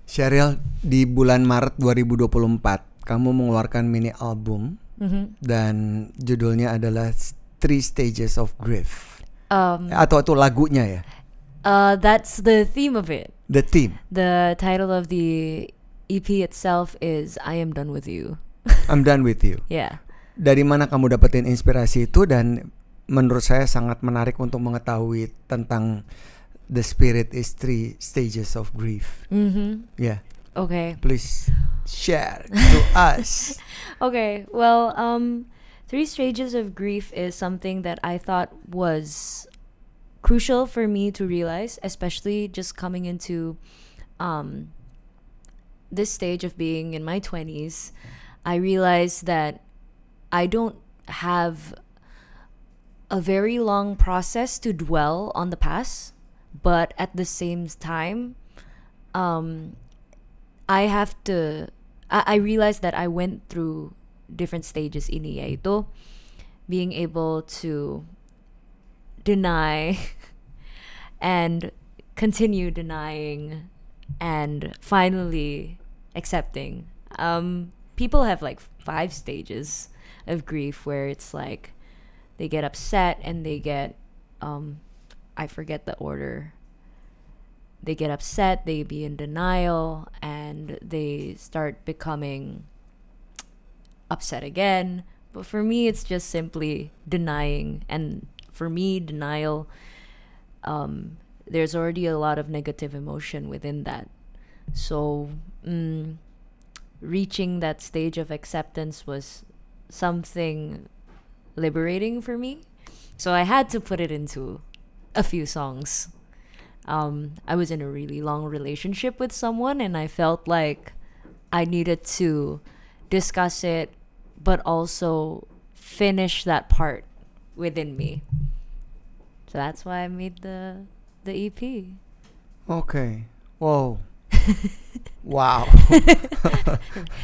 Cheryl, di bulan Maret 2024 kamu mengeluarkan mini album dan judulnya adalah Three Stages of Grief. Atau lagunya ya? That's the theme of it. The theme. The title of the EP itself is I Am Done With You. I'm Done With You. Yeah. Dari mana kamu dapetin inspirasi itu? Dan menurut saya sangat menarik untuk mengetahui tentang the spirit is three stages of grief. Yeah. Okay. Please share to us. Okay. Well, Three Stages of Grief is something that I thought was crucial for me to realize, especially just coming into this stage of being in my 20s. I realized that I don't have a very long process to dwell on the past, but at the same time, I realized that I went through different stages ini, yaitu being able to deny and continue denying and finally accepting. People have like 5 stages of grief where it's like they get upset and they get I forget the order. They get upset, they be in denial, and they start becoming upset again. But for me, it's just simply denying. And for me, denial, there's already a lot of negative emotion within that. So reaching that stage of acceptance was something liberating for me. So I had to put it into a few songs. I was in a really long relationship with someone, and I felt like I needed to discuss it, but also finish that part within me. So that's why I made the EP. Okay. Whoa. Wow.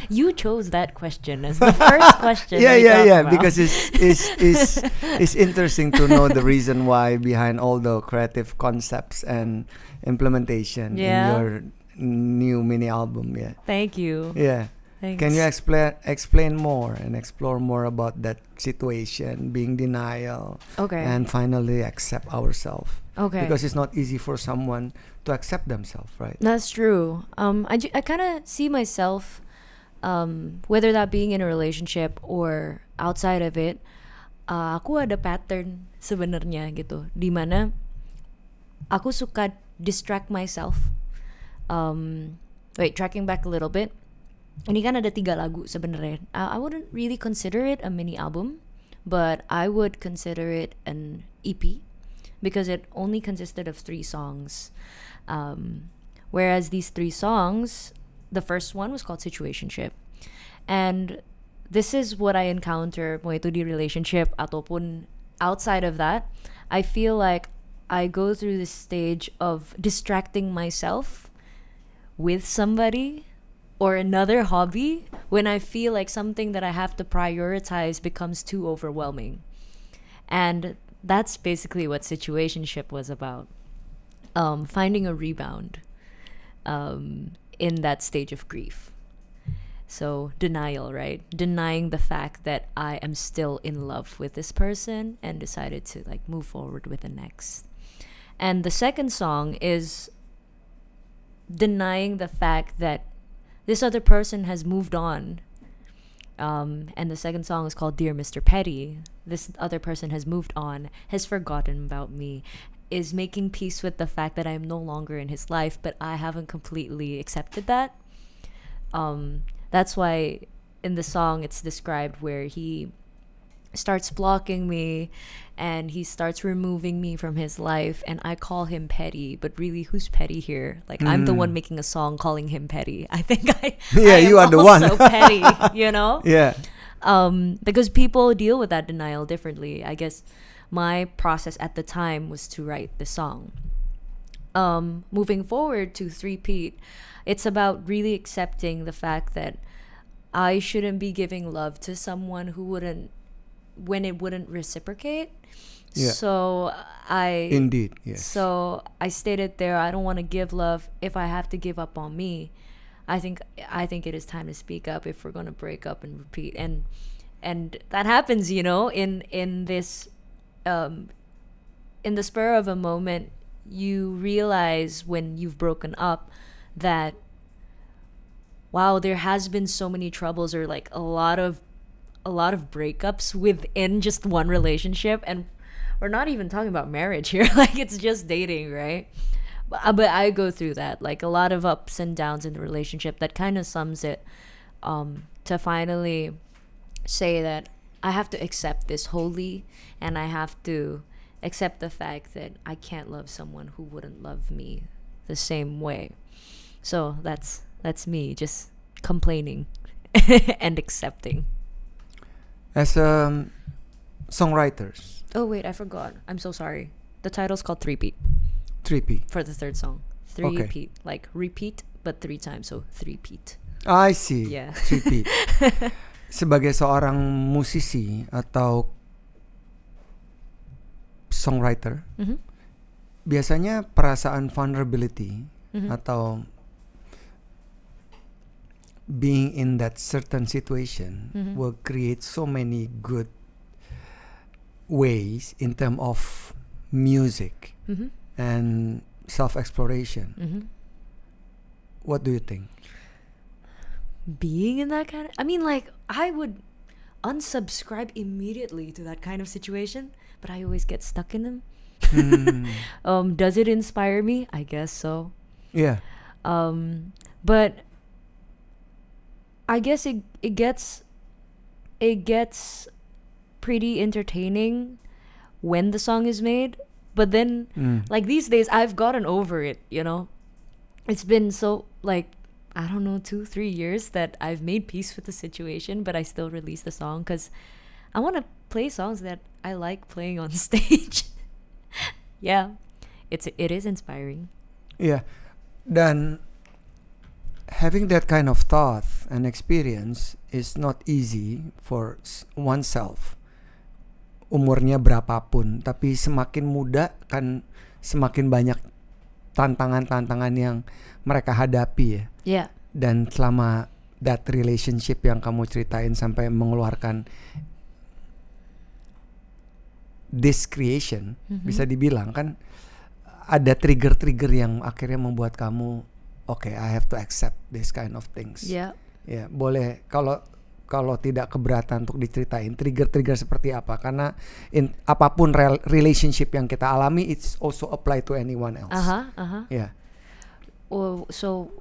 You chose that question as the first question. Yeah. Because it's interesting to know the reason why behind all the creative concepts and implementation in your new mini album. Yeah. Thank you. Yeah. Thanks. Can you explain more and explore more about that situation, being denial, and finally accept ourselves? Okay. Because it's not easy for someone to accept themselves, right? That's true. I kind of see myself, whether that being in a relationship or outside of it, aku ada pattern sebenarnya gitu, dimana aku suka distract myself. Tracking back a little bit. Ini kan ada 3 lagu sebenarnya. I wouldn't really consider it a mini album, but I would consider it an EP because it only consisted of 3 songs. Whereas these 3 songs, the first one was called Situationship. And this is what I encounter mo ito di relationship ataupun outside of that. I feel like I go through this stage of distracting myself with somebody or another hobby when I feel like something that I have to prioritize becomes too overwhelming. And that's basically what Situationship was about. Finding a rebound in that stage of grief. So denial, right? Denying the fact that I am still in love with this person and decided to like move forward with the next. And the second song is denying the fact that this other person has moved on. And the second song is called Dear Mr. Petty. This other person has moved on, has forgotten about me, is making peace with the fact that I am no longer in his life, but I haven't completely accepted that. That's why in the song it's described where he starts blocking me and he starts removing me from his life, and I call him petty, but really who's petty here? Like I'm the one making a song calling him petty. I think I you are the one petty, you know? Yeah. Because people deal with that denial differently. I guess my process at the time was to write the song. Moving forward to Three-Peat, it's about really accepting the fact that I shouldn't be giving love to someone who wouldn't when it wouldn't reciprocate. Yeah. So Indeed, yes. So I stated there, I don't want to give love if I have to give up on me. I think it is time to speak up if we're gonna break up and repeat. And that happens, you know, in this in the spur of a moment, you realize when you've broken up that, wow, there has been so many troubles, or like a lot of breakups within just one relationship. And we're not even talking about marriage here. Like, it's just dating, right? But I go through that, like a lot of ups and downs in the relationship. That kind of sums it, to finally say that I have to accept this wholly, and I have to accept the fact that I can't love someone who wouldn't love me the same way. So that's me, just complaining and accepting. As songwriters. Oh wait, I forgot. I'm so sorry. The title's called Three-Peat 3P. for the third song. Three-peat, like repeat but 3 times, so Three-Peat. I see. Yeah. 3P. Sebagai seorang musisi atau songwriter, biasanya perasaan vulnerability atau being in that certain situation will create so many good ways in terms of music and self-exploration. What do you think? Being in that kind of, I mean, like, I would unsubscribe immediately to that kind of situation, but I always get stuck in them. Does it inspire me? I guess so. Yeah. But I guess it gets pretty entertaining when the song is made. But then, like, these days, I've gotten over it, you know? It's been so, like, I don't know, 2-3 years that I've made peace with the situation, but I still release the song because I want to play songs that I like playing on stage. Yeah, it is inspiring. Yeah, dan having that kind of thought and experience is not easy for oneself. Umurnya berapapun, tapi semakin muda kan semakin banyak tantangan-tantangan yang mereka hadapi ya. Yeah. Dan selama that relationship yang kamu ceritain sampai mengeluarkan this creation, bisa dibilang kan ada trigger-trigger yang akhirnya membuat kamu okay, I have to accept this kind of things. Yeah. Ya, boleh kalau tidak keberatan untuk diceritain trigger-trigger seperti apa, karena apapun relationship yang kita alami it's also apply to anyone else. Yeah. So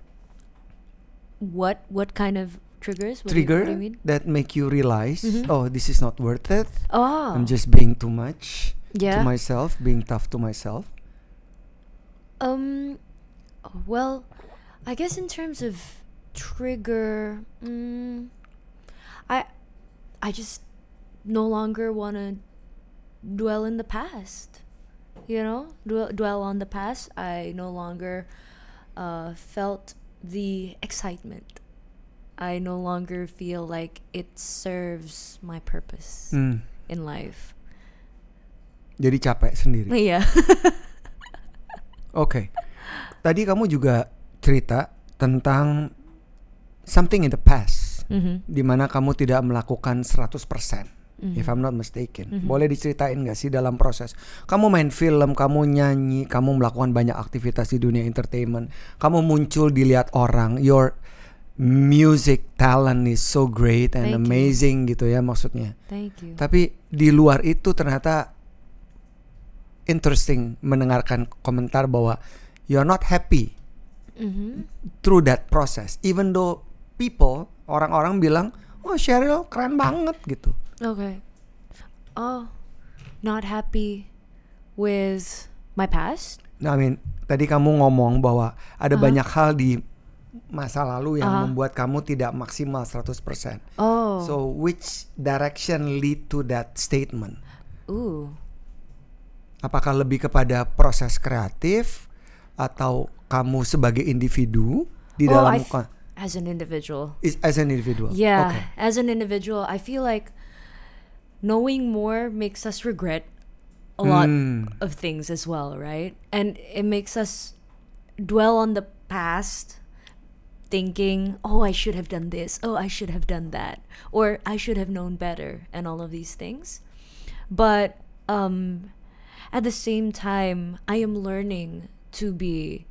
what kind of triggers? Trigger what do you mean? that make you realize, oh, this is not worth it. Oh. I'm just being too much to myself, being tough to myself. Well, I guess in terms of trigger, I just no longer want to dwell in the past. You know, dwell on the past. I no longer felt the excitement. I no longer feel like it serves my purpose in life. Jadi capek sendiri. Iya. Okay. Tadi kamu juga cerita tentang something in the past, di mana kamu tidak melakukan 100%, if I'm not mistaken. Boleh diceritain gak sih dalam proses? Kamu main film, kamu nyanyi, kamu melakukan banyak aktivitas di dunia entertainment, kamu muncul dilihat orang, your music talent is so great and amazing gitu ya maksudnya. Thank you. Tapi di luar itu ternyata interesting mendengarkan komentar bahwa you're not happy through that process, even though orang-orang bilang, oh Cheryl keren banget gitu. Okay. Oh, not happy with my past? Nah, I mean, tadi kamu ngomong bahwa ada banyak hal di masa lalu yang membuat kamu tidak maksimal 100%. Oh. So which direction lead to that statement? Apakah lebih kepada proses kreatif atau kamu sebagai individu di dalam as an individual. As an individual. Yeah, okay. As an individual, I feel like knowing more makes us regret a lot of things as well, right? And it makes us dwell on the past, thinking, oh, I should have done this, oh, I should have done that, or I should have known better, and all of these things. But at the same time, I am learning to be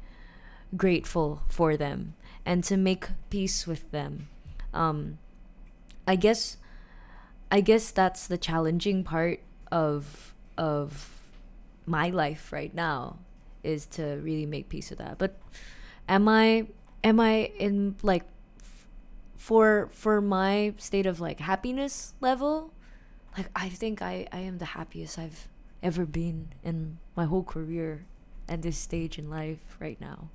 grateful for them and to make peace with them. I guess that's the challenging part of my life right now, is to really make peace with that. But am I in like for my state of like happiness level, like I think I am the happiest I've ever been in my whole career at this stage in life right now.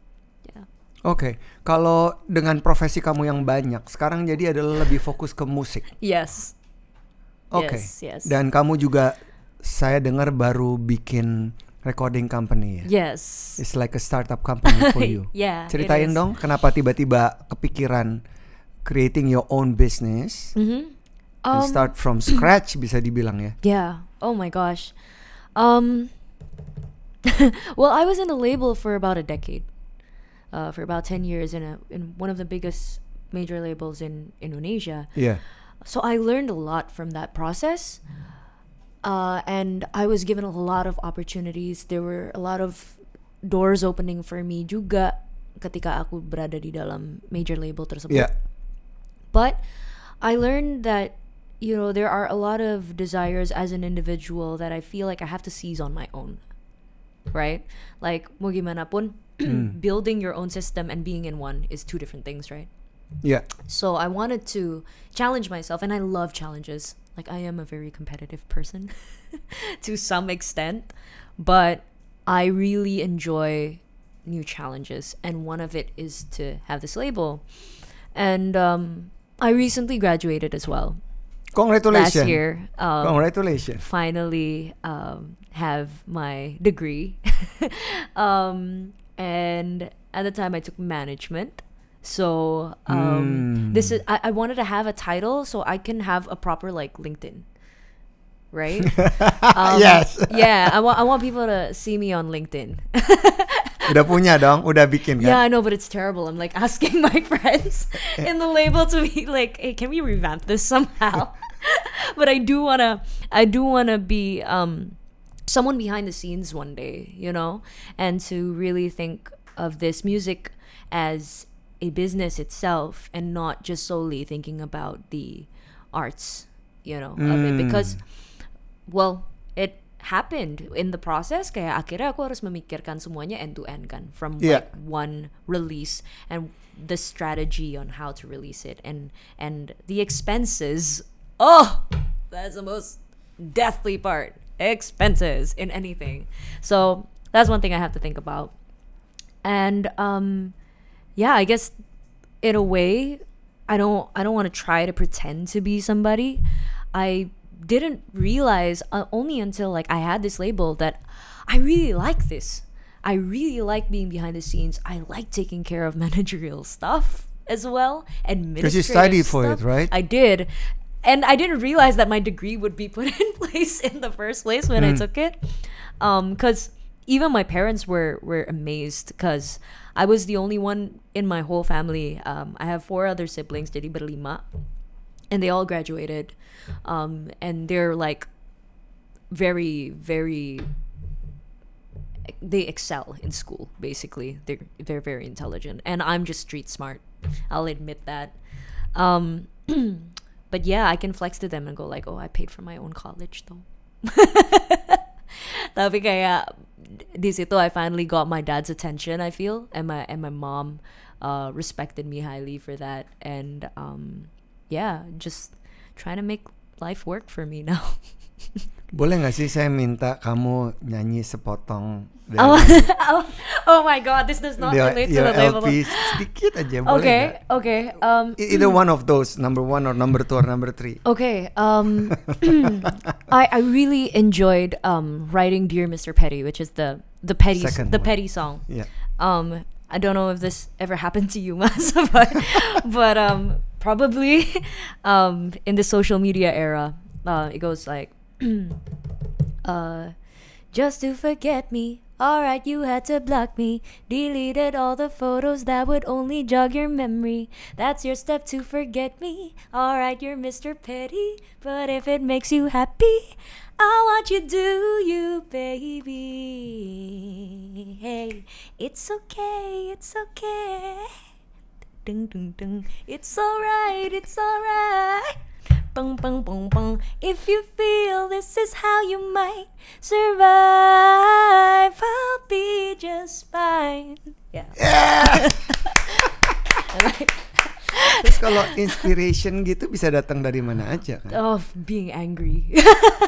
Yeah. Oke, kalau dengan profesi kamu yang banyak, sekarang jadi adalah lebih fokus ke musik. Yes. Oke. Yes. Dan kamu juga, saya dengar baru bikin recording company ya? Yes. It's like a startup company for you. Yeah. Ceritain dong, kenapa tiba-tiba kepikiran creating your own business and start from scratch, bisa dibilang ya? Yeah. Oh my gosh. Well, I was in the label for about a decade. For about 10 years in one of the biggest major labels in Indonesia. Yeah. So I learned a lot from that process. And I was given a lot of opportunities. There were a lot of doors opening for me juga ketika aku berada di dalam major label tersebut. Yeah. But I learned that, you know, there are a lot of desires as an individual that I feel like I have to seize on my own. Right? Like, mau gimana pun, building your own system and being in one is two different things, right? Yeah. So I wanted to challenge myself, and I love challenges. Like, I am a very competitive person to some extent, but I really enjoy new challenges, and one of it is to have this label. And I recently graduated as well. Congratulations. Last year. Congratulations. Finally have my degree. And at the time I took management. So this is I wanted to have a title so I can have a proper like LinkedIn. Right? Yes. Yeah, I want people to see me on LinkedIn. Udah punya dong, udah bikin kan? Yeah, I know, but it's terrible. I'm like asking my friends in the label to be like, hey, can we revamp this somehow? But I do wanna be someone behind the scenes one day, you know, and to really think of this music as a business itself and not just solely thinking about the arts, you know, of it, because, well, it happened in the process. Kayak akhirnya aku harus memikirkan semuanya end to end kan, from like one release and the strategy on how to release it and the expenses. Oh, that's the most deathly part. Expenses in anything. So that's one thing I have to think about. And yeah, I guess in a way, I don't want to try to pretend to be somebody. I didn't realize only until like I had this label that I really like this. I really like being behind the scenes. I like taking care of managerial stuff as well. Because you studied for it, right? I did. And I didn't realize that my degree would be put in place in the first place when I took it. Because even my parents were amazed because I was the only one in my whole family. I have 4 other siblings, jadi berlima. And they all graduated. And they're like very, very... They excel in school, basically. They're very intelligent. And I'm just street smart. I'll admit that. But yeah, I can flex to them and go like, oh, I paid for my own college though. Tapi kayak di situ I finally got my dad's attention, I feel, and my mom respected me highly for that. And yeah, just trying to make life work for me now. Boleh gak sih saya minta kamu nyanyi sepotong dari oh my god, this does not relate to the label. LP sedikit aja, boleh gak? Okay. Either one of those, number 1 or number 2 or number 3. Okay. I really enjoyed writing Dear Mr. Petty, which is the Petty song. Yeah. I don't know if this ever happened to you, Mas, but probably in the social media era, It goes like, just to forget me. Alright, you had to block me. Deleted all the photos that would only jog your memory. That's your step to forget me. Alright, you're Mr. Petty. But if it makes you happy, I want you do you, baby. Hey, it's okay, it's okay. Ding, ding, ding. It's alright, it's alright. Bang, bang, bang, bang. If you feel this is how you might survive, I'll be just fine. Yeah. Terus kalau inspiration gitu bisa datang dari mana aja kan? Oh, being angry.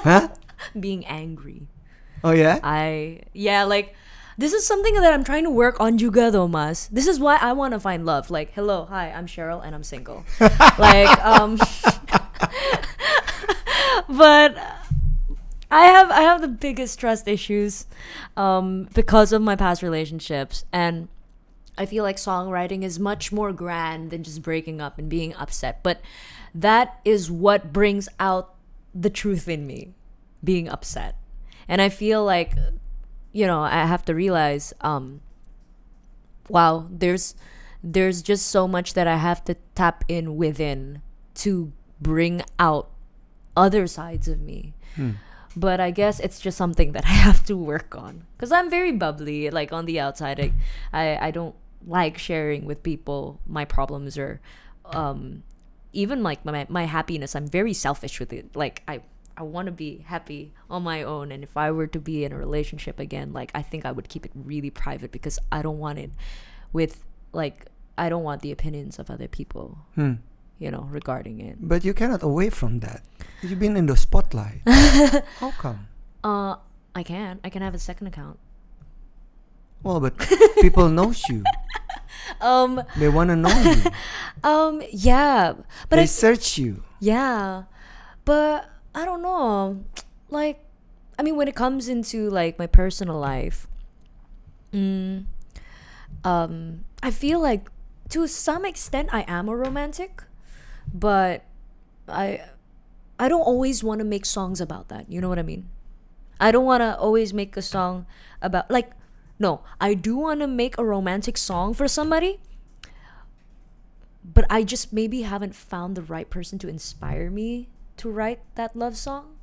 Hah? Being angry. Oh ya? Like, this is something that I'm trying to work on juga though, Mas. This is why I want to find love. Like, hello, hi, I'm Cheryl and I'm single. Like, but I have the biggest trust issues because of my past relationships, and I feel like songwriting is much more grand than just breaking up and being upset. But that is what brings out the truth in me, being upset. And I feel like, I have to realize, wow, there's just so much that I have to tap in within to bring out other sides of me. But I guess it's just something that I have to work on, because I'm very bubbly. Like, on the outside, I don't like sharing with people my problems, or even like my happiness. I'm very selfish with it. Like, I want to be happy on my own, and if I were to be in a relationship again, like, I think I would keep it really private, because I don't want it I don't want the opinions of other people, regarding it. But you cannot away from that. You've been in the spotlight. How come? I can have a second account. Well, but people knows you. They want to know you. Yeah, but they search you. Yeah, but I don't know. Like, I mean, when it comes into like my personal life, I feel like to some extent I am a romantic, but I don't always want to make songs about that. You know what I mean? I don't want to always make a song about, like, no, I do want to make a romantic song for somebody, but I just maybe haven't found the right person to inspire me to write that love song.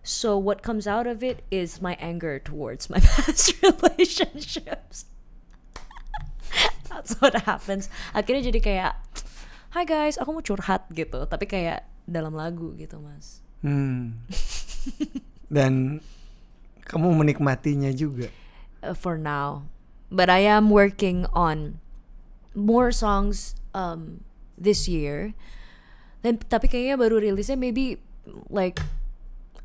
So what comes out of it is my anger towards my past relationships. That's what happens. Akhirnya jadi kayak, hi guys, aku mau curhat gitu, tapi kayak dalam lagu gitu, Mas. Dan kamu menikmatinya juga. For now, but I am working on more songs this year. Dan tapi kayaknya baru rilisnya maybe like,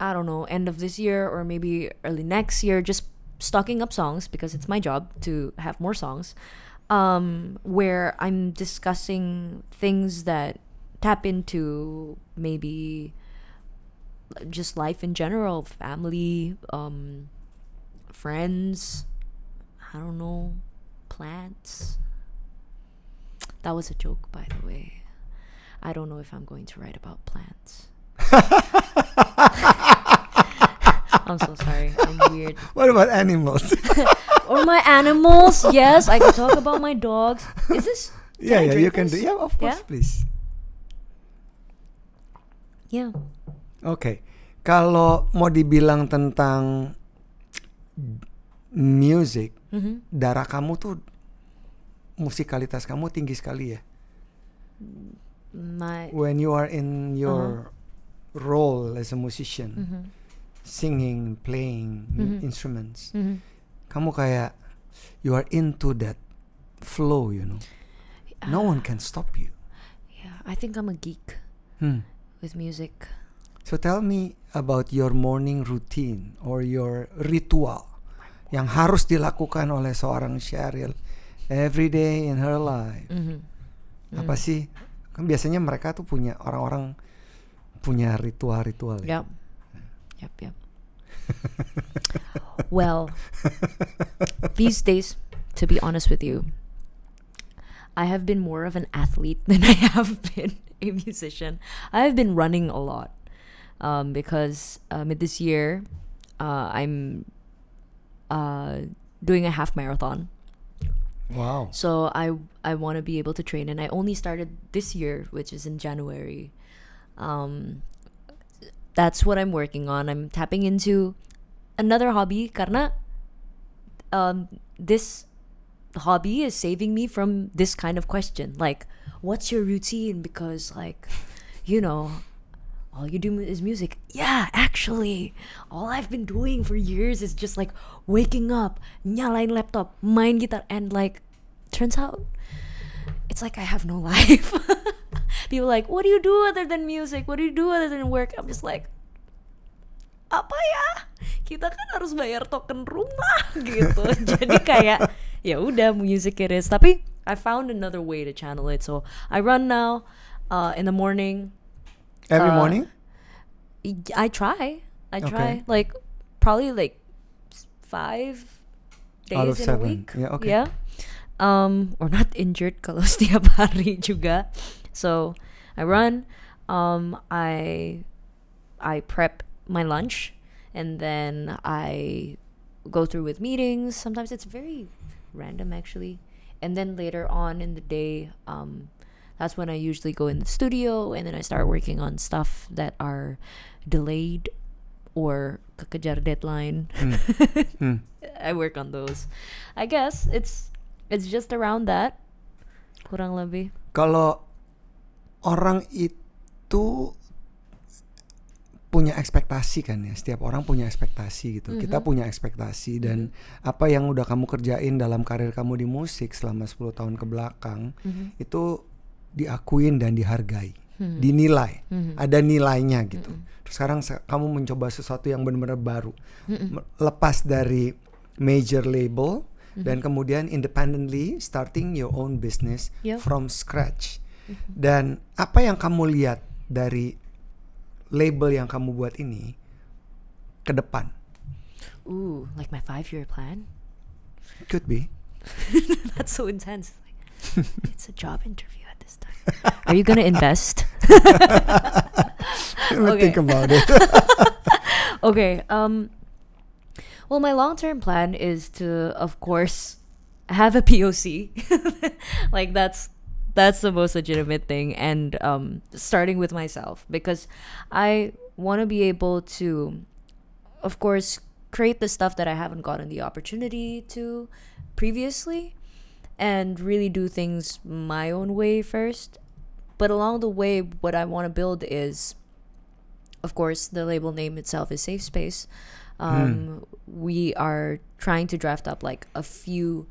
I don't know, end of this year or maybe early next year. Just stocking up songs because it's my job to have more songs. Where I'm discussing things that tap into maybe just life in general, family, friends, I don't know, plants. That was a joke, by the way. I don't know if I'm going to write about plants. I'm so sorry. I'm weird. What about animals? Or my animals? Yes, I can talk about my dogs. Is this? Yeah, you can do. Yeah, of course, yeah? Please. Yeah. Okay. Kalau mau dibilang tentang music, darah kamu tuh, musikalitas kamu tinggi sekali ya. When you are in your role as a musician, singing, playing instruments, kamu kayak you are into that flow, you know. No one can stop you. Yeah, I think I'm a geek with music. So tell me about your morning routine or your ritual yang harus dilakukan oleh seorang Cheryl every day in her life. Apa sih? Kan biasanya mereka tuh punya, orang-orang punya ritual-ritual. Yep. Well, these days, to be honest with you, I have been more of an athlete than I have been a musician. I have been running a lot. because this year I'm doing a half marathon. Wow. So I want to be able to train, and I only started this year, which is in January. That's what I'm working on. I'm tapping into another hobby karena this hobby is saving me from this kind of question, like, what's your routine? Because, like, all you do is music. Yeah, actually, all I've been doing for years is just like waking up, nyalain laptop, main guitar, and like, turns out it's like I have no life. People are like, what do you do other than music? What do you do other than work? I'm just like, apa ya? Kita kan harus bayar token rumah gitu. Jadi kayak ya udah, music it is. Tapi I found another way to channel it. So I run now in the morning. Every morning? I try. Okay. Like probably like 5 days Out of in 7. a week. Yeah, okay. Yeah. Or not injured kalau setiap hari juga. So I run. I prep my lunch, and then I go through with meetings. Sometimes it's very random actually. And then later on in the day, that's when I usually go in the studio, and then I start working on stuff that are delayed or kekejar deadline. I work on those. I guess it's just around that, kurang lebih. Kalau orang itu punya ekspektasi kan ya, setiap orang punya ekspektasi gitu. Kita punya ekspektasi, dan apa yang udah kamu kerjain dalam karir kamu di musik selama 10 tahun ke belakang itu diakuin dan dihargai, dinilai, ada nilainya gitu. Terus sekarang kamu mencoba sesuatu yang benar-benar baru, lepas dari major label dan kemudian independently starting your own business from scratch. Dan apa yang kamu lihat dari label yang kamu buat ini ke depan? Ooh, like my 5-year plan? Could be. That's so intense. Like, it's a job interview at this time. Are you gonna invest? Let me think about it. Okay. Well, my long-term plan is to, of course, have a POC. Like that's the most legitimate thing, and starting with myself, because I want to be able to, of course, create the stuff that I haven't gotten the opportunity to previously, and really do things my own way first. But along the way, what I want to build is, of course, the label name itself is Safe Space. We are trying to draft up like a few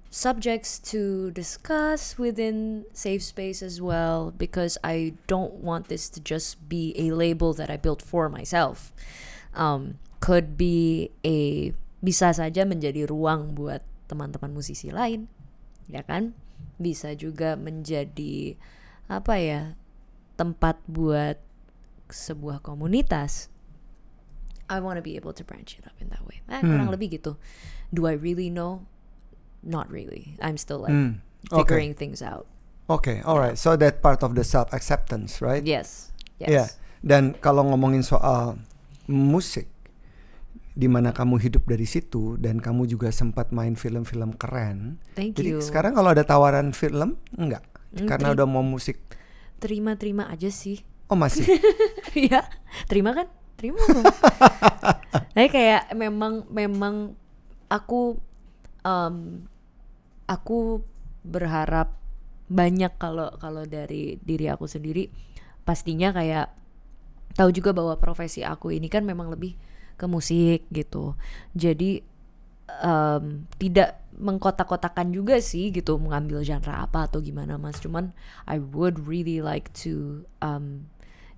subjects to discuss within Safe Space as well, because I don't want this to just be a label that I built for myself. Could be bisa saja menjadi ruang buat teman-teman musisi lain, ya kan? Bisa juga menjadi tempat buat sebuah komunitas. I want to be able to branch it up in that way. Kurang lebih gitu. Do I really know? Not really. I'm still like figuring things out. Okay, alright. So that part of the self-acceptance, right? Yes. Yeah. Dan kalau ngomongin soal musik, di mana kamu hidup dari situ, dan kamu juga sempat main film-film keren. Thank you. Jadi sekarang kalau ada tawaran film, enggak? Karena udah mau musik. Terima aja sih. Oh, masih? Iya. Terima kan? Terima dong. Tapi kayak memang aku berharap banyak kalau dari diri aku sendiri. Pastinya kayak tahu juga bahwa profesi aku ini kan memang lebih ke musik gitu. Jadi tidak mengkotak-kotakan juga sih gitu, mengambil genre apa atau gimana, Mas. Cuman I would really like to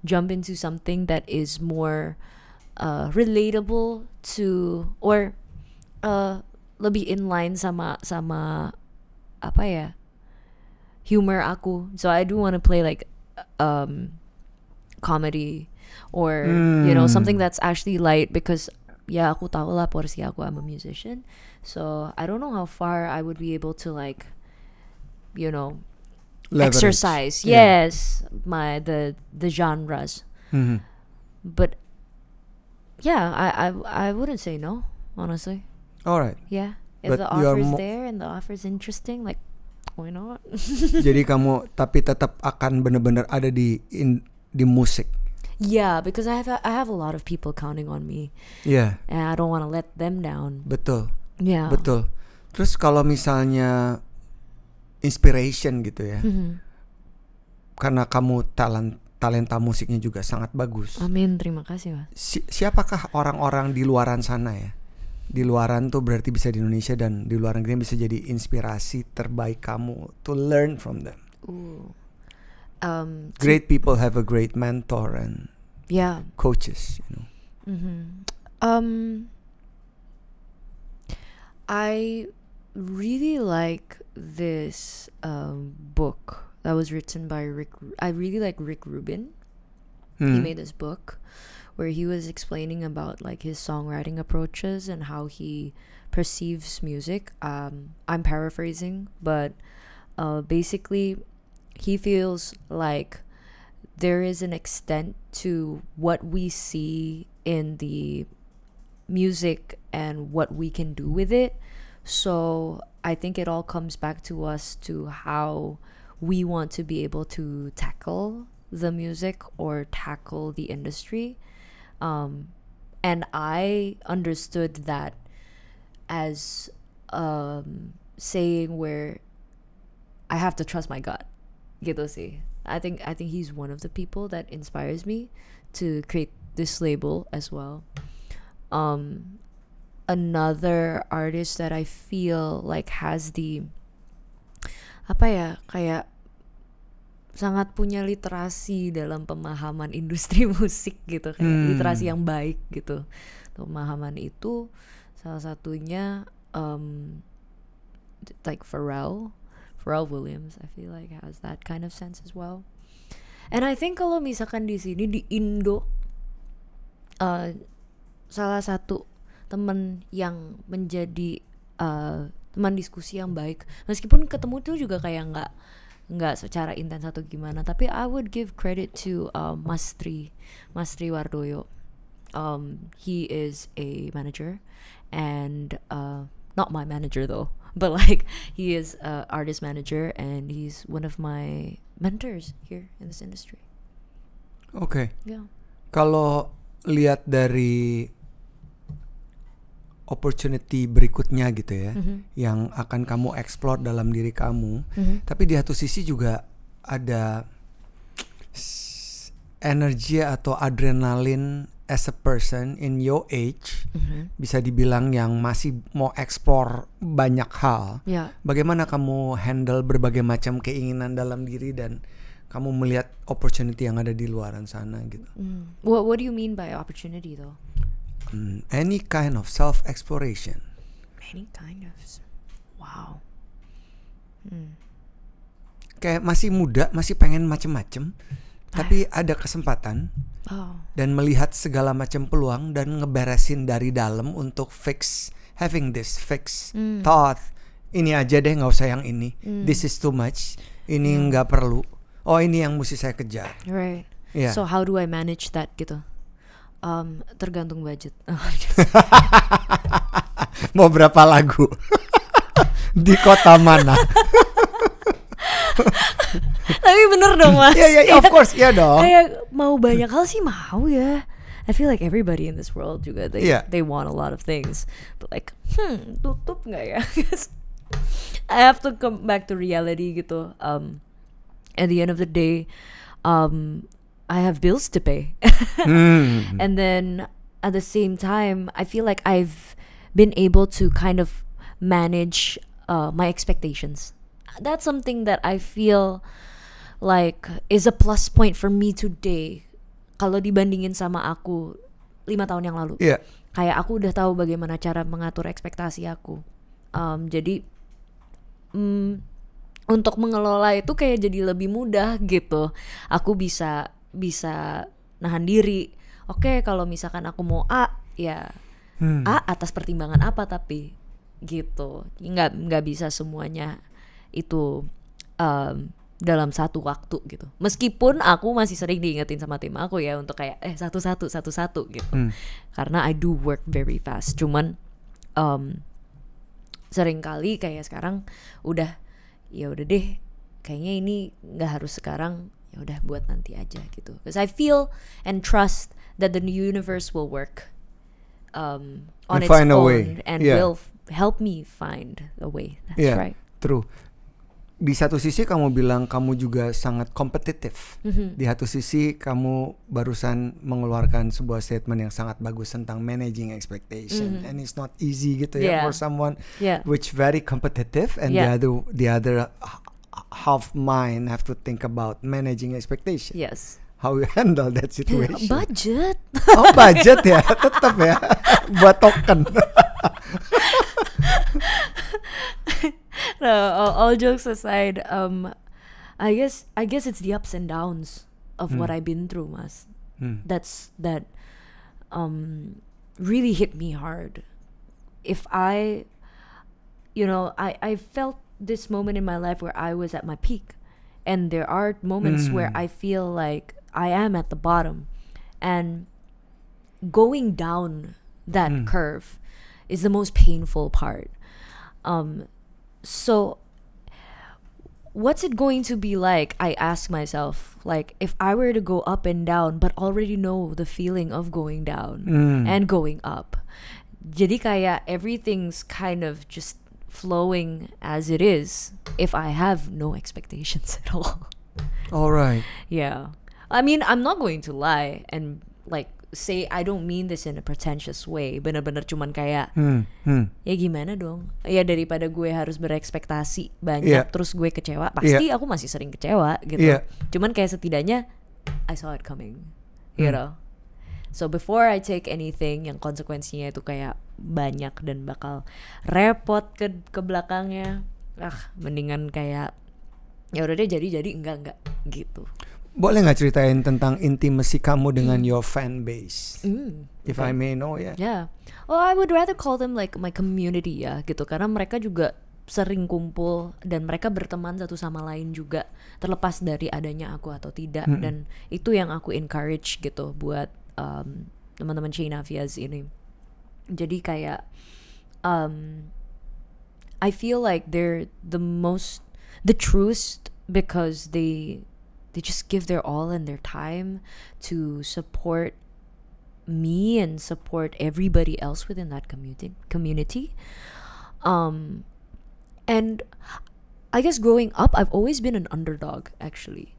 jump into something that is more relatable to, or lebih inline sama humor aku. So I do want to play like comedy, or something that's actually light, because ya aku tahu lah porsi aku, I'm a musician, so I don't know how far I would be able to like Leverage. exercise the genres But yeah, I wouldn't say no, honestly. Alright. Yeah, if But the you are offer's there and the offer's interesting, like why not? Jadi kamu tapi tetap akan benar-benar ada di musik. Yeah, because I have a lot of people counting on me. Yeah. And I don't want to let them down. Betul. Yeah. Betul. Terus kalau misalnya inspiration gitu ya. Karena kamu talenta musiknya juga sangat bagus. Amin, terima kasih Mas. Siapakah orang-orang di luaran sana ya? Di luaran tuh berarti bisa di Indonesia dan di luar negeri bisa jadi inspirasi terbaik kamu to learn from them. Great people have a great mentor and coaches, you know. I really like this book that was written by I really like Rick Rubin. He made this book where he was explaining about like his songwriting approaches and how he perceives music. I'm paraphrasing, but basically he feels like there is an extent to what we see in the music and what we can do with it. So I think it all comes back to us to how we want to be able to tackle the music or tackle the industry. And I understood that as saying where I have to trust my gut. Gitu sih. I think he's one of the people that inspires me to create this label as well. Another artist that I feel like has the kayak sangat punya literasi dalam pemahaman industri musik gitu, kayak literasi yang baik gitu. Pemahaman itu salah satunya like Pharrell Williams, I feel like has that kind of sense as well. And I think kalau misalkan di sini di Indo salah satu teman yang menjadi teman diskusi yang baik, meskipun ketemu tuh juga kayak nggak secara intens atau gimana, tapi I would give credit to Mas Tri Wardoyo. He is a manager and not my manager though, but like he is a artist manager and he's one of my mentors here in this industry. Okay. Yeah. Kalau lihat dari opportunity berikutnya gitu ya, yang akan kamu explore dalam diri kamu, tapi di satu sisi juga ada energi atau adrenalin as a person in your age, bisa dibilang yang masih mau explore banyak hal. Bagaimana kamu handle berbagai macam keinginan dalam diri dan kamu melihat opportunity yang ada di luaran sana gitu? What do you mean by opportunity though? Any kind of self-exploration. Any kind of, wow. Kayak masih muda, masih pengen macem-macem, tapi ada kesempatan dan melihat segala macam peluang dan ngeberesin dari dalam untuk having this fix thought. Ini aja deh, nggak usah yang ini. This is too much. Ini nggak perlu. Oh, ini yang mesti saya kejar. Right. Yeah. So how do I manage that gitu? Tergantung budget. Mau berapa lagu? Di kota mana? Tapi bener dong Mas. Yeah, of course, ya dong. Kayak mau banyak hal sih mau ya. I feel like everybody in this world juga they want a lot of things, but like tutup nggak ya? I have to come back to reality gitu. At the end of the day, I have bills to pay. And then at the same time, I feel like I've been able to kind of manage my expectations. That's something that I feel like is a plus point for me today. Kalau dibandingin sama aku 5 tahun yang lalu. Kayak aku udah tahu bagaimana cara mengatur ekspektasi aku. Jadi untuk mengelola itu kayak jadi lebih mudah gitu. Aku bisa nahan diri. Oke, kalau misalkan aku mau A, ya A atas pertimbangan apa, tapi gitu. Nggak bisa semuanya itu dalam satu waktu gitu. Meskipun aku masih sering diingetin sama tim aku ya untuk kayak satu-satu gitu. Karena I do work very fast. Cuman sering kali kayak sekarang udah deh, kayaknya ini nggak harus sekarang, ya udah buat nanti aja gitu. Because I feel and trust that the universe will work on its own and will help me find a way. That's right. True. Di satu sisi kamu bilang kamu juga sangat kompetitif. Di satu sisi kamu barusan mengeluarkan sebuah statement yang sangat bagus tentang managing expectation, and it's not easy gitu ya for someone which very competitive, and the other half mind have to think about managing expectation. Yes. How you handle that situation? Budget. Oh, budget ya, tetap ya, buat token. No, all jokes aside, I guess it's the ups and downs of what I've been through, Mas. That really hit me hard. If I felt this moment in my life where I was at my peak, and there are moments where I feel like I am at the bottom, and going down that curve is the most painful part. So what's it going to be like? I ask myself, like, if I were to go up and down but already know the feeling of going down and going up. Jadi kayak everything's kind of just flowing as it is if I have no expectations at all. All right. Yeah. I mean, I'm not going to lie and like say I don't mean this in a pretentious way. Bener-bener cuman kayak ya gimana dong? Ya daripada gue harus berekspektasi banyak terus gue kecewa. Pasti aku masih sering kecewa gitu. Cuman kayak setidaknya I saw it coming. You know. So before I take anything yang konsekuensinya itu kayak banyak dan bakal repot ke belakangnya, mendingan kayak ya udah deh jadi enggak gitu. Boleh nggak ceritain tentang intimacy kamu dengan your fan base? If I may know ya. Yeah. Oh, I would rather call them like my community ya gitu, karena mereka juga sering kumpul dan mereka berteman satu sama lain juga terlepas dari adanya aku atau tidak, dan itu yang aku encourage gitu buat teman-teman Shayna Fiaz ini. Jadi kayak I feel like they're the truest because they just give their all and their time to support me and support everybody else within that community. And I guess growing up, I've always been an underdog, actually.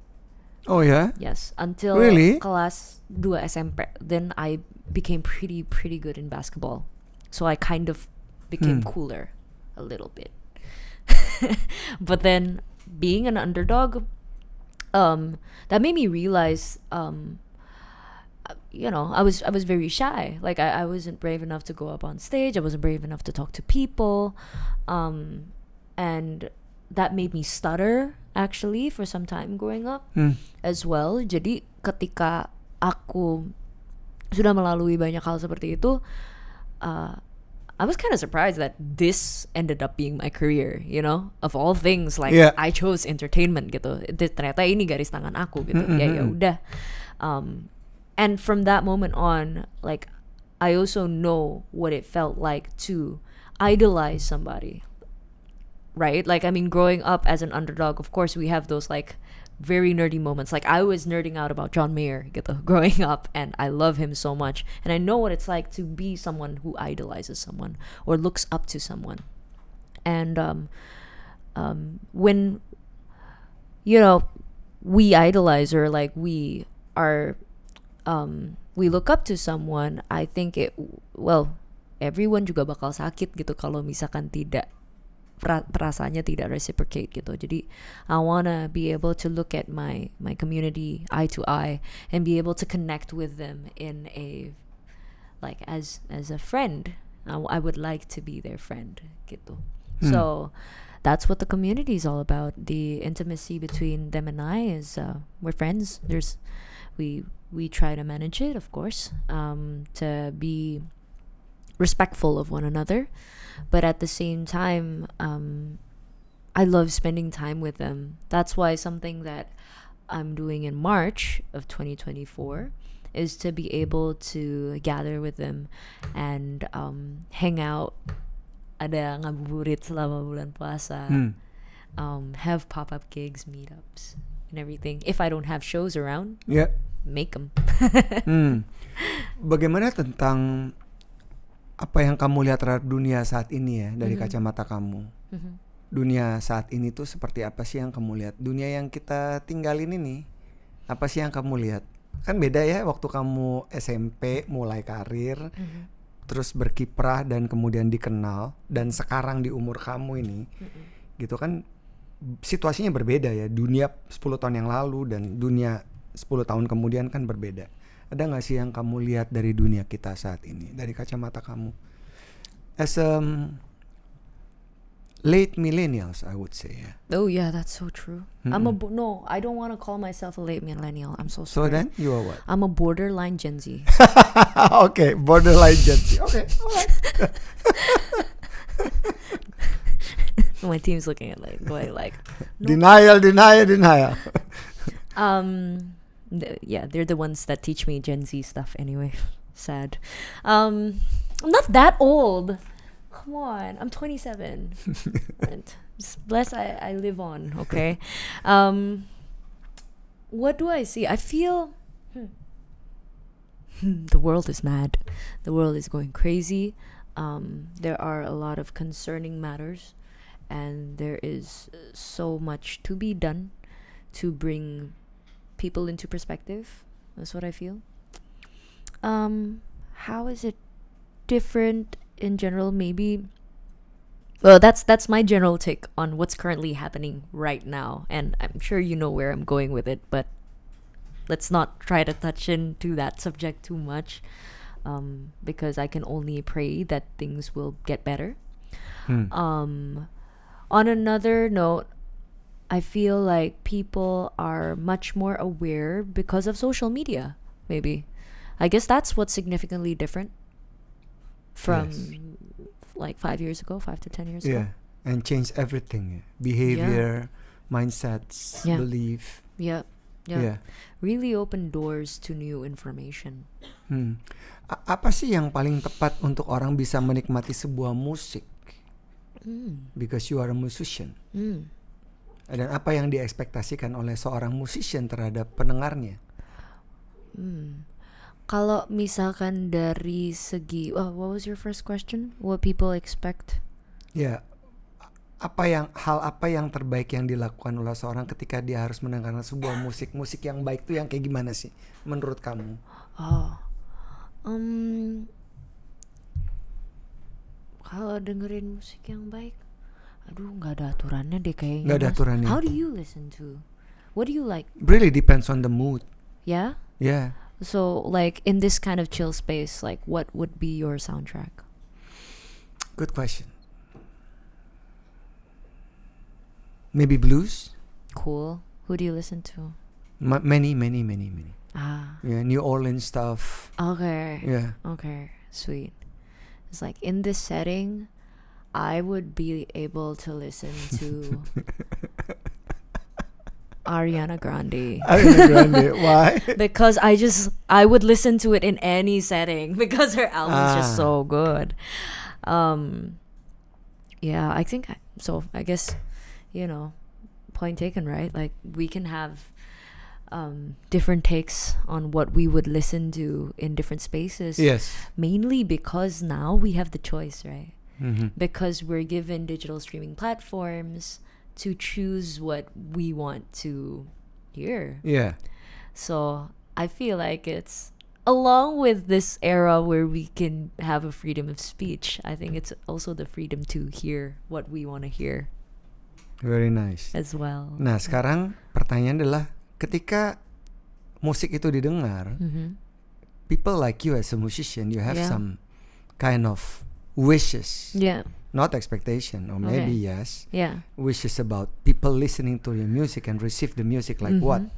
Oh yeah? Yes, until kelas 2 SMP. Then I became pretty good in basketball. So I kind of became cooler a little bit. But then being an underdog, that made me realize, I was very shy. Like I wasn't brave enough to go up on stage. I wasn't brave enough to talk to people, and that made me stutter actually for some time growing up as well. Jadi ketika aku sudah melalui banyak hal seperti itu, I was kind of surprised that this ended up being my career, of all things. Like I chose entertainment gitu. Ternyata ini garis tangan aku gitu. Ya udah. And from that moment on, like I also know what it felt like to idolize somebody. Right? Like, I mean, growing up as an underdog, of course we have those like very nerdy moments. Like I was nerding out about John Mayer gitu growing up, and I love him so much, and I know what it's like to be someone who idolizes someone or looks up to someone. And when we idolize, or like we look up to someone, I think everyone juga bakal sakit gitu kalau misalkan tidak perasaannya tidak reciprocate gitu. Jadi I wanna be able to look at my community eye to eye and be able to connect with them in a like as a friend. I would like to be their friend gitu. So that's what the community is all about. The intimacy between them and I is we're friends. We try to manage it, of course, to be respectful of one another, but at the same time I love spending time with them. That's why something that I'm doing in March of 2024 is to be able to gather with them and hang out. Ada ngabuburit selama bulan puasa. Have pop-up gigs, meetups, and everything. If I don't have shows around, make them. Bagaimana tentang apa yang kamu lihat terhadap dunia saat ini ya, dari kacamata kamu? Dunia saat ini tuh seperti apa sih yang kamu lihat? Dunia yang kita tinggalin ini, apa sih yang kamu lihat? Kan beda ya waktu kamu SMP mulai karir, terus berkiprah dan kemudian dikenal, dan sekarang di umur kamu ini, gitu kan situasinya berbeda ya. Dunia 10 tahun yang lalu dan dunia 10 tahun kemudian kan berbeda. Ada gak sih yang kamu lihat dari dunia kita saat ini, dari kacamata kamu? As late millennials, I would say. Yeah. Oh yeah, that's so true. No, I don't want to call myself a late millennial. I'm so sorry. So then, you are what? I'm a borderline Gen Z. Okay, borderline Gen Z. Okay, alright. My team's looking at going like no. Denial. Yeah, they're the ones that teach me Gen Z stuff anyway. Sad. I'm not that old. Come on, I'm 27. Bless I live on, okay? What do I see? I feel the world is mad. The world is going crazy. There are a lot of concerning matters, and there is so much to be done to bring people into perspective. That's what I feel. How is it different in general? Maybe, well, that's my general take on what's currently happening right now, and I'm sure you know where I'm going with it, but let's not try to touch into that subject too much, because I can only pray that things will get better. On another note, I feel like people are much more aware because of social media, maybe. I guess that's what's significantly different from like 5 years ago, 5 to 10 years ago. Yeah, and change everything. Behavior, mindsets, belief. Yeah. Really open doors to new information. Apa sih yang paling tepat untuk orang bisa menikmati sebuah musik? Because you are a musician. Dan apa yang diekspektasikan oleh seorang musician terhadap pendengarnya? Kalau misalkan dari segi, what was your first question? What people expect? Ya, hal apa yang terbaik yang dilakukan oleh seorang ketika dia harus mendengarkan sebuah musik yang baik tuh yang kayak gimana sih menurut kamu? Kalau dengerin musik yang baik, aduh nggak ada aturannya deh kayaknya. Nggak ada aturannya. How do you listen to? What do you like? Really depends on the mood. Yeah? Yeah. So like in this kind of chill space, like what would be your soundtrack? Good question. Maybe blues? Cool. Who do you listen to? Many. Yeah, New Orleans stuff. Okay. Yeah. Okay. Sweet. It's like in this setting, I would be able to listen to Ariana Grande. Why? Because I would listen to it in any setting because her album's just so good. Yeah, I think so. I guess, point taken, right? Like we can have different takes on what we would listen to in different spaces. Yes. Mainly because now we have the choice, right? Because we're given digital streaming platforms to choose what we want to hear. Yeah. So I feel like it's along with this era where we can have a freedom of speech, I think it's also the freedom to hear what we want to hear. Very nice. As well. Nah, sekarang pertanyaan adalah ketika musik itu didengar, people like you as a musician, you have some kind of wishes. Yeah. Not expectation, or maybe yes. Yeah. Wishes about people listening to your music and receive the music like what?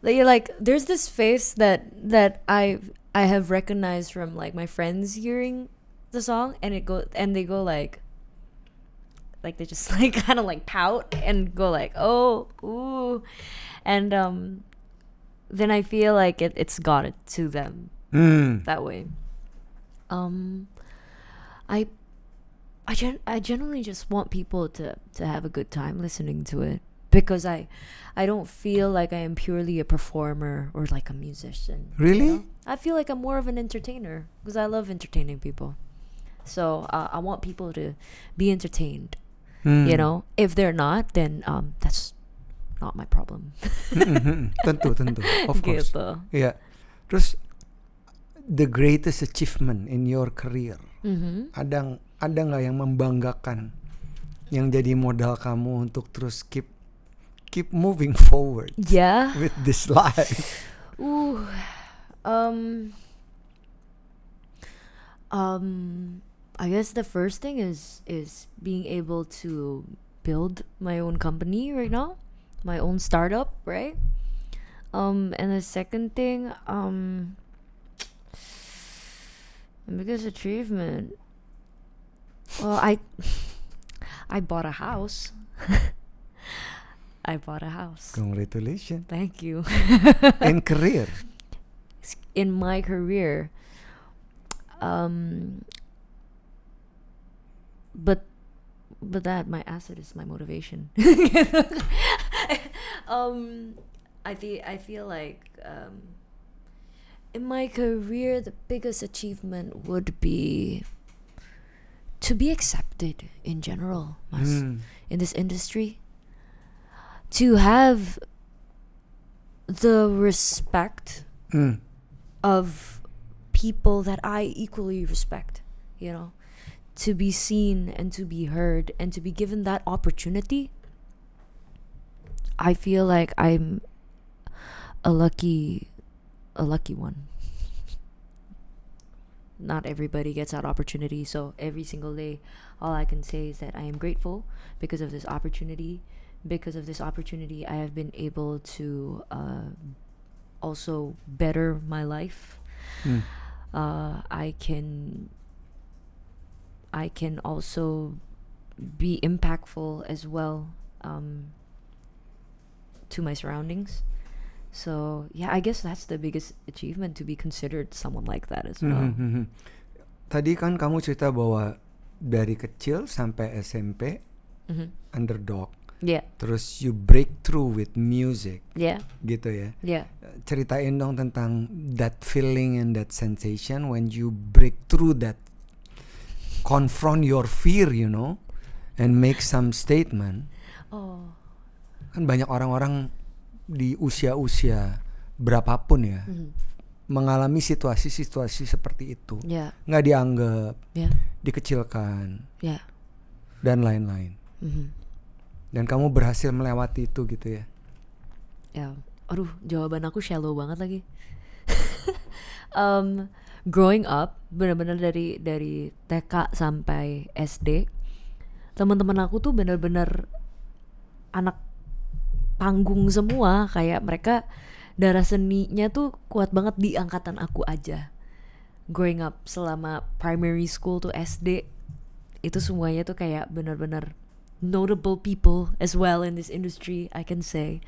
Like there's this face that I have recognized from like my friends hearing the song and they go like they just like kind of like pout and go like, oh, ooh, and then I feel like it's got it to them that way. I generally just want people to have a good time listening to it, because I don't feel like I am purely a performer or like a musician. Really? You know? I feel like I'm more of an entertainer, because I love entertaining people. So I want people to be entertained. You know, if they're not, then that's not my problem. Tentu, of course. Gitu. Yeah. Terus the greatest achievement in your career, ada nggak yang membanggakan, yang jadi modal kamu untuk terus keep moving forward? Yeah. With this life. I guess the first thing is being able to build my own company right now, my own startup, right? And the second thing, biggest achievement. Well, I bought a house. I bought a house. Congratulations. Thank you. In career. In my career, but that my asset is my motivation. I feel like in my career the biggest achievement would be to be accepted in general, in this industry, to have the respect of people that I equally respect, you know, to be seen and to be heard and to be given that opportunity. I feel like I'm a lucky one. Not everybody gets that opportunity, so every single day all I can say is that I am grateful because of this opportunity. Because of this opportunity, I have been able to also better my life. I can also be impactful as well to my surroundings. So yeah, I guess that's the biggest achievement, to be considered someone like that as well. Tadi kan kamu cerita bahwa dari kecil sampai SMP underdog. Yeah. Terus you break through with music. Yeah. Gitu ya. Yeah. Ceritain dong tentang that feeling and that sensation when you break through that, confront your fear, you know, and make some statement. Oh. Kan banyak orang-orang di usia-usia berapapun ya mengalami situasi-situasi seperti itu. Yeah. Nggak dianggap, Yeah. dikecilkan, Yeah. dan lain-lain. Dan kamu berhasil melewati itu gitu ya. Ya, aduh, jawaban aku shallow banget lagi. Growing up, benar-benar dari TK sampai SD, teman-teman aku tuh benar-benar anak panggung semua. Kayak mereka darah seninya tuh kuat banget di angkatan aku aja. Growing up selama primary school tuh SD, itu semuanya tuh kayak benar-benar notable people as well in this industry, I can say.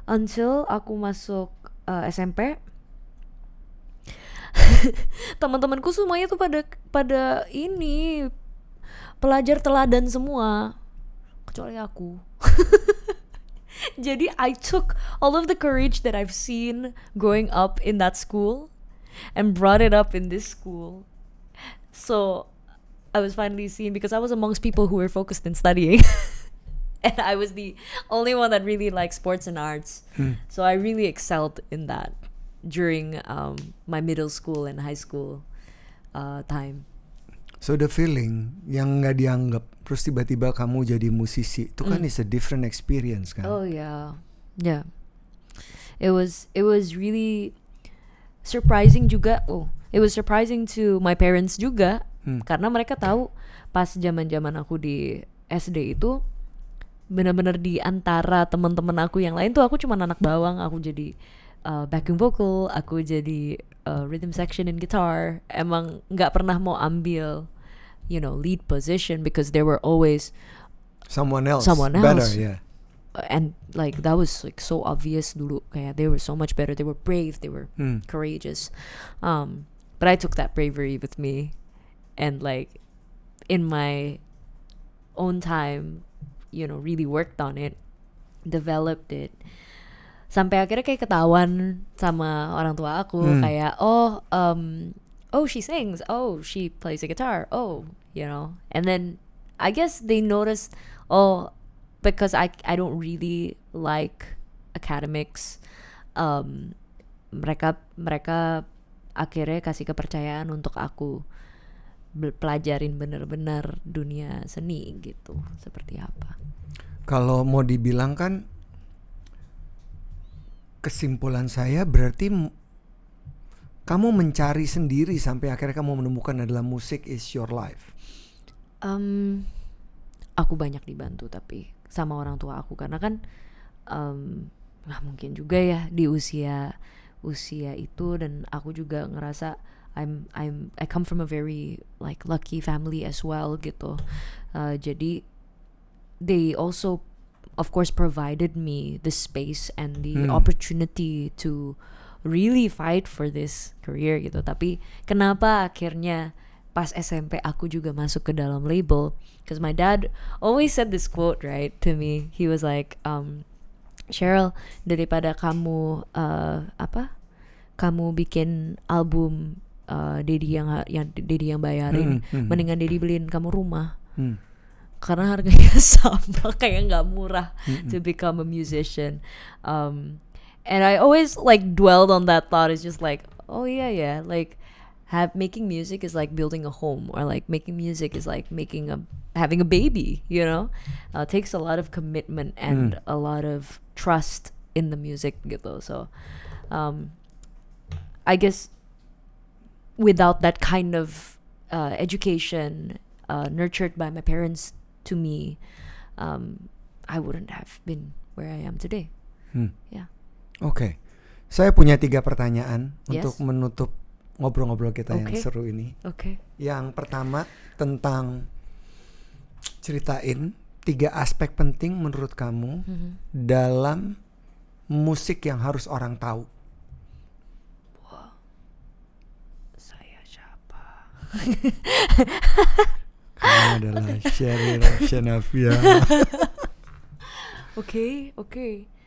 Until aku masuk SMP, teman-temanku semuanya tuh pada ini pelajar teladan semua, kecuali aku. Jadi I took all of the courage that I've seen growing up in that school and brought it up in this school. So I was finally seen, because I was amongst people who were focused in studying. And I was the only one that really liked sports and arts. So I really excelled in that during my middle school and high school time. So the feeling yang nggak dianggap, terus tiba-tiba kamu jadi musisi, itu kan is a different experience kan? Oh yeah, yeah. It was really surprising juga. Oh, it was surprising to my parents juga, karena mereka tahu pas zaman-zaman aku di SD itu benar-benar di antara teman-teman aku yang lain tuh aku cuma anak bawang. Aku jadi backing vocal, aku jadi rhythm section and guitar, emang nggak pernah mau ambil, you know, lead position because there were always someone else better, yeah. And like that was like so obvious dulu, kayak they were so much better, they were brave, they were courageous, but I took that bravery with me, and like in my own time, you know, really worked on it, developed it, sampai akhirnya kayak ketahuan sama orang tua aku, kayak oh she sings, oh she plays the guitar, oh, you know, and then I guess they noticed, oh, because I don't really like academics, mereka akhirnya kasih kepercayaan untuk aku pelajarin bener-bener dunia seni gitu, seperti apa. Kalau mau dibilang kan, kesimpulan saya berarti kamu mencari sendiri sampai akhirnya kamu menemukan adalah musik is your life. Aku banyak dibantu tapi sama orang tua aku, karena kan nggak mungkin juga ya di usia itu, dan aku juga ngerasa I come from a very like lucky family as well gitu. Jadi they also of course provided me the space and the opportunity to really fight for this career gitu. Tapi kenapa akhirnya pas SMP aku juga masuk ke dalam label? Because my dad always said this quote, right, to me. He was like, Cheryl, daripada kamu kamu bikin album Daddy yang bayarin, mendingan Daddy beliin kamu rumah. Karena harganya sama, kayak nggak murah to become a musician. And I always like dwelled on that thought. It's just like, oh yeah, like making music is like building a home, or like making music is like having a baby, you know. It takes a lot of commitment and a lot of trust in the music gitu. So I guess without that kind of education nurtured by my parents to me, I wouldn't have been where I am today. Yeah. Oke. Saya punya 3 pertanyaan untuk menutup ngobrol-ngobrol kita yang seru ini. Yang pertama tentang ceritain 3 aspek penting menurut kamu dalam musik yang harus orang tahu. Saya siapa? Kamu adalah Sherry Roshanavia. Oke.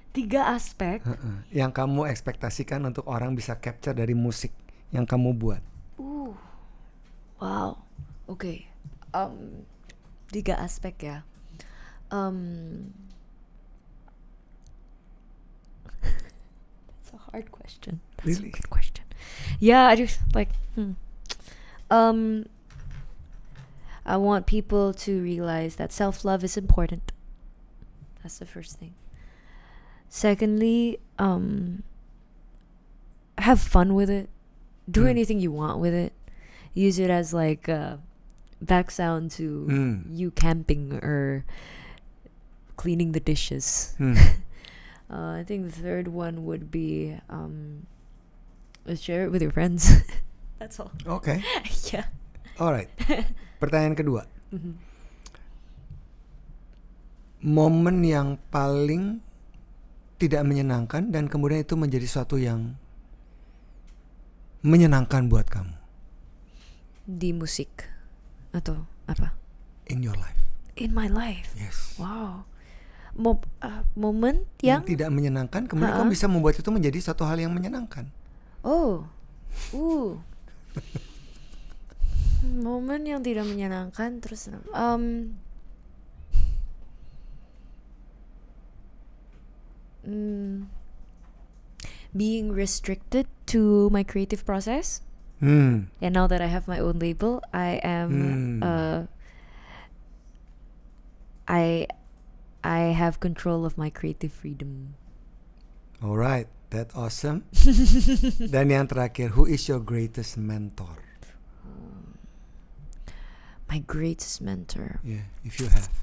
3 aspek yang kamu ekspektasikan untuk orang bisa capture dari musik yang kamu buat. Wow. Oke. 3 aspek ya. It's a hard question. That's Really? a good question. Yeah, I just like I want people to realize that self-love is important. That's the first thing. Secondly, have fun with it. Do anything you want with it. Use it as like a back sound to you camping or cleaning the dishes. I think the third one would be share it with your friends. That's all. Okay. Yeah. Alright. Pertanyaan kedua. Momen yang paling tidak menyenangkan dan kemudian itu menjadi sesuatu yang menyenangkan buat kamu. Di musik atau apa? In your life. In my life. Yes. Wow. Momen yang tidak menyenangkan, kemudian kamu bisa membuat itu menjadi satu hal yang menyenangkan. Momen yang tidak menyenangkan terus being restricted to my creative process. And now that I have my own label, I am I have control of my creative freedom. Alright, that's awesome. Dan yang terakhir, who is your greatest mentor? My greatest mentor. Yeah, if you have.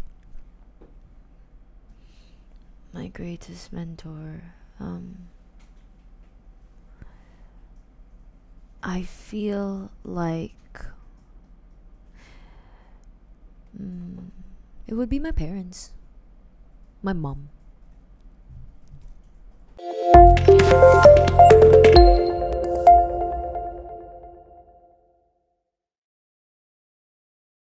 My greatest mentor. I feel like it would be my parents, my mom.